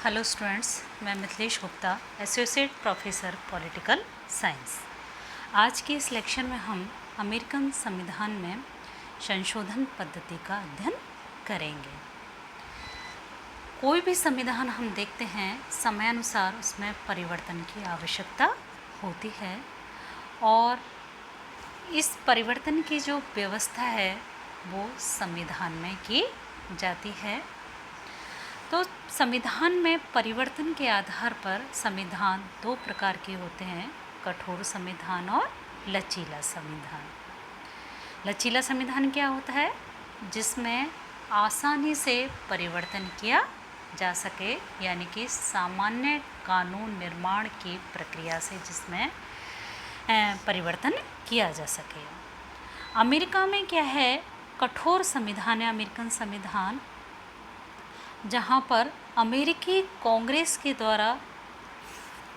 Hello students, मैं Mithilesh Gupta, associate professor political science. आज के इस लेक्चर में हम अमेरिकन संविधान में संशोधन पद्धति का अध्ययन करेंगे। कोई भी संविधान हम देखते हैं, समयानुसार उसमें परिवर्तन की आवश्यकता होती है और इस परिवर्तन की जो व्यवस्था है वो संविधान में की जाती है। तो संविधान में परिवर्तन के आधार पर संविधान दो प्रकार के होते हैं, कठोर संविधान और लचीला संविधान। लचीला संविधान क्या होता है? जिसमें आसानी से परिवर्तन किया जा सके, यानी कि सामान्य कानून निर्माण की प्रक्रिया से जिसमें परिवर्तन किया जा सके। अमेरिका में क्या है, कठोर संविधान है अमेरिकन संविधान, जहाँ पर अमेरिकी कांग्रेस के द्वारा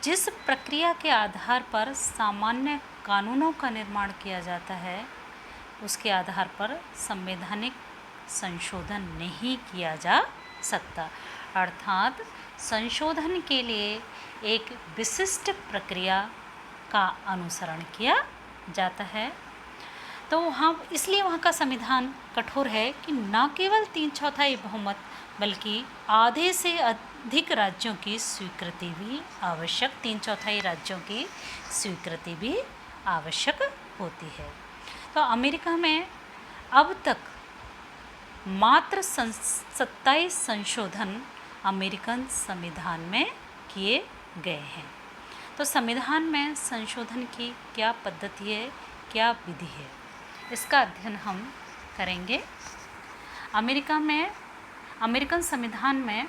जिस प्रक्रिया के आधार पर सामान्य कानूनों का निर्माण किया जाता है, उसके आधार पर संवैधानिक संशोधन नहीं किया जा सकता। अर्थात संशोधन के लिए एक विशिष्ट प्रक्रिया का अनुसरण किया जाता है। तो इसलिए वहाँ का संविधान कठोर है कि न केवल 3/4 बहुमत बल्कि आधे से अधिक राज्यों की स्वीकृति भी आवश्यक, 3/4 राज्यों की स्वीकृति भी आवश्यक होती है। तो अमेरिका में अब तक मात्र 27 संशोधन अमेरिकन संविधान में किए गए हैं। तो संविधान में संशोधन की क्या पद्धति है, क्या विधि है, इसका अध्ययन हम करेंगे। अमेरिकन संविधान में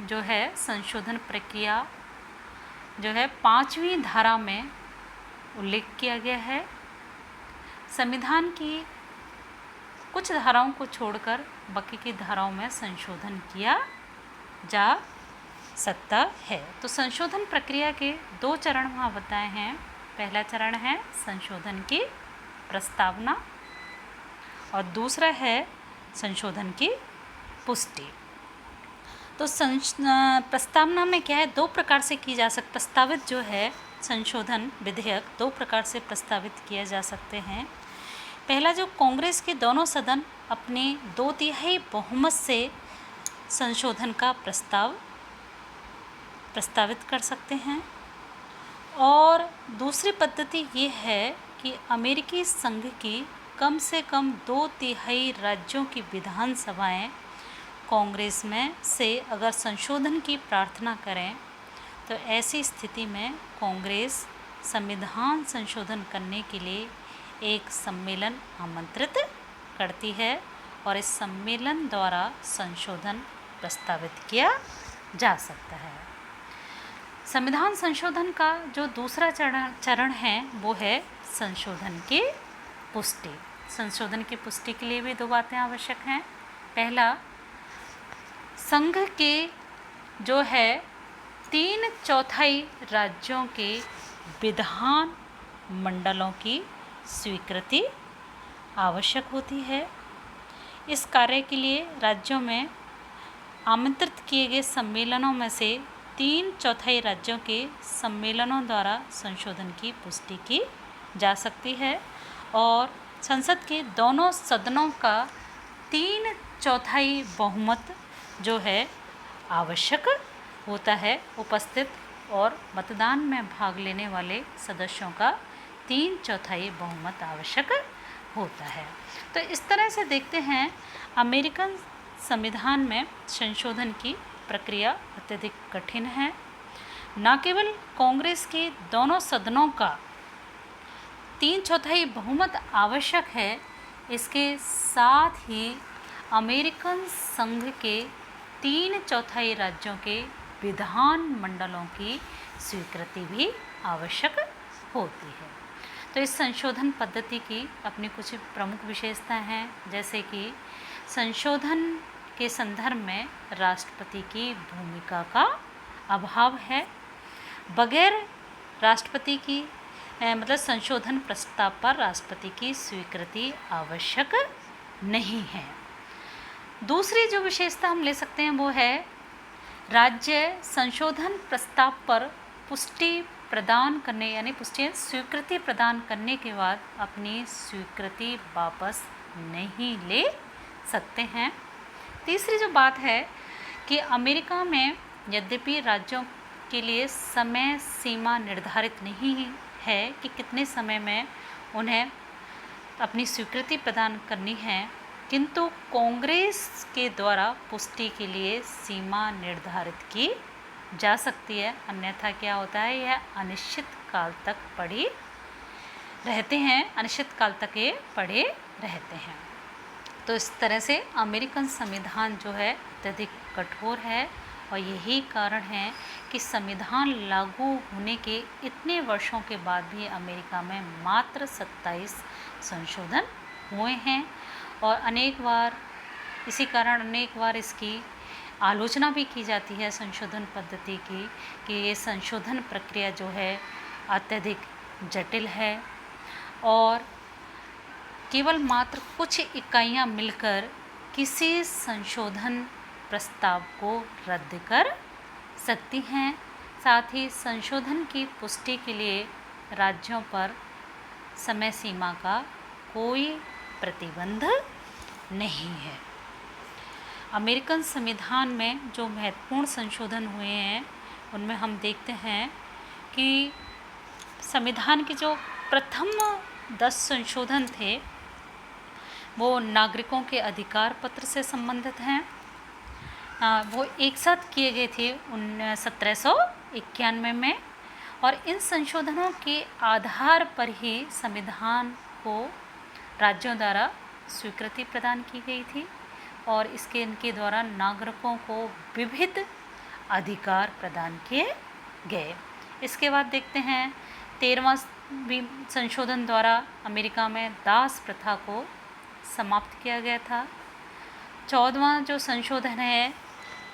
जो है संशोधन प्रक्रिया जो है 5वीं धारा में उल्लेख किया गया है। संविधान की कुछ धाराओं को छोड़कर बाकी की धाराओं में संशोधन किया जा सकता है। तो संशोधन प्रक्रिया के 2 चरण वहाँ बताए हैं। पहला चरण है संशोधन की प्रस्तावना और दूसरा है संशोधन की पुष्टि। तो प्रस्तावना में क्या है, 2 प्रकार से की जा सकती, प्रस्तावित जो है संशोधन विधेयक 2 प्रकार से प्रस्तावित किए जा सकते हैं। पहला, जो कांग्रेस के दोनों सदन अपने 2/3 बहुमत से संशोधन का प्रस्तावित कर सकते हैं। और दूसरी पद्धति ये है कि अमेरिकी संघ की कम से कम 2/3 राज्यों की विधानसभाएं कांग्रेस में से अगर संशोधन की प्रार्थना करें तो ऐसी स्थिति में कांग्रेस संविधान संशोधन करने के लिए एक सम्मेलन आमंत्रित करती है और इस सम्मेलन द्वारा संशोधन प्रस्तावित किया जा सकता है। संविधान संशोधन का जो दूसरा चरण है वो है संशोधन की पुष्टि। संशोधन की पुष्टि के लिए भी 2 बातें आवश्यक हैं। पहला, संघ के जो है 3/4 राज्यों के विधान मंडलों की स्वीकृति आवश्यक होती है। इस कार्य के लिए राज्यों में आमंत्रित किए गए सम्मेलनों में से 3/4 राज्यों के सम्मेलनों द्वारा संशोधन की पुष्टि की जा सकती है और संसद के दोनों सदनों का 3/4 बहुमत जो है आवश्यक होता है। उपस्थित और मतदान में भाग लेने वाले सदस्यों का 3/4 बहुमत आवश्यक होता है। तो इस तरह से देखते हैं अमेरिकन संविधान में संशोधन की प्रक्रिया अत्यधिक कठिन है। न केवल कांग्रेस के दोनों सदनों का 3/4 बहुमत आवश्यक है, इसके साथ ही अमेरिकन संघ के 3/4 राज्यों के विधान मंडलों की स्वीकृति भी आवश्यक होती है। तो इस संशोधन पद्धति की अपनी कुछ प्रमुख विशेषताएं हैं, जैसे कि संशोधन के संदर्भ में राष्ट्रपति की भूमिका का अभाव है। बगैर राष्ट्रपति की मतलब संशोधन प्रस्ताव पर राष्ट्रपति की स्वीकृति आवश्यक नहीं है। दूसरी जो विशेषता हम ले सकते हैं वो है राज्य संशोधन प्रस्ताव पर पुष्टि प्रदान करने यानी पुष्टि स्वीकृति प्रदान करने के बाद अपनी स्वीकृति वापस नहीं ले सकते हैं। तीसरी जो बात है कि अमेरिका में यद्यपि राज्यों के लिए समय सीमा निर्धारित नहीं है कि कितने समय में उन्हें अपनी स्वीकृति प्रदान करनी है, किंतु कांग्रेस के द्वारा पुष्टि के लिए सीमा निर्धारित की जा सकती है, अन्यथा क्या होता है, यह अनिश्चित काल तक पड़ी रहते हैं, अनिश्चित काल तक ये पड़े रहते हैं। तो इस तरह से अमेरिकन संविधान जो है अत्यधिक कठोर है और यही कारण है कि संविधान लागू होने के इतने वर्षों के बाद भी अमेरिका में मात्र 27 संशोधन हुए हैं और अनेक बार इसी कारण अनेक बार इसकी आलोचना भी की जाती है संशोधन पद्धति की कि ये संशोधन प्रक्रिया जो है अत्यधिक जटिल है और केवल मात्र कुछ इकाइयां मिलकर किसी संशोधन प्रस्ताव को रद्द कर सकती हैं। साथ ही संशोधन की पुष्टि के लिए राज्यों पर समय सीमा का कोई प्रतिबंध नहीं है। अमेरिकन संविधान में जो महत्वपूर्ण संशोधन हुए हैं उनमें हम देखते हैं कि संविधान के जो प्रथम 10 संशोधन थे वो नागरिकों के अधिकार पत्र से संबंधित हैं। वो एक साथ किए गए थे 1791 में और इन संशोधनों के आधार पर ही संविधान को राज्यों द्वारा स्वीकृति प्रदान की गई थी और इनके द्वारा नागरिकों को विविध अधिकार प्रदान किए गए। इसके बाद देखते हैं 13वां संशोधन द्वारा अमेरिका में दास प्रथा को समाप्त किया गया था। 14वां जो संशोधन है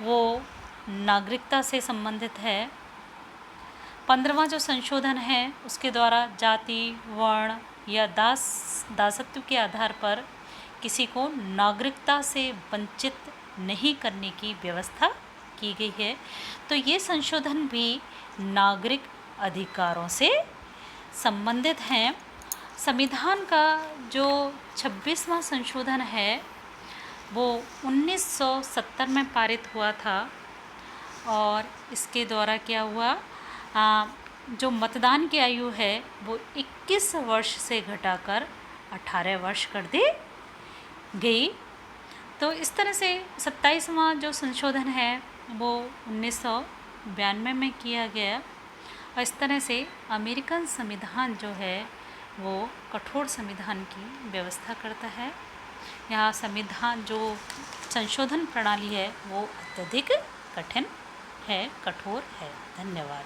वो नागरिकता से संबंधित है। 15वां जो संशोधन है उसके द्वारा जाति, वर्ण या दासत्व के आधार पर किसी को नागरिकता से वंचित नहीं करने की व्यवस्था की गई है। तो ये संशोधन भी नागरिक अधिकारों से संबंधित हैं। संविधान का जो 26वां संशोधन है वो 1970 में पारित हुआ था और इसके द्वारा क्या हुआ, जो मतदान की आयु है वो 21 वर्ष से घटाकर 18 वर्ष कर दी गई। तो इस तरह से 27वां जो संशोधन है वो 1992 में किया गया और इस तरह से अमेरिकन संविधान जो है वो कठोर संविधान की व्यवस्था करता है। यहाँ संविधान जो संशोधन प्रणाली है वो अत्यधिक कठिन है, कठोर है। धन्यवाद।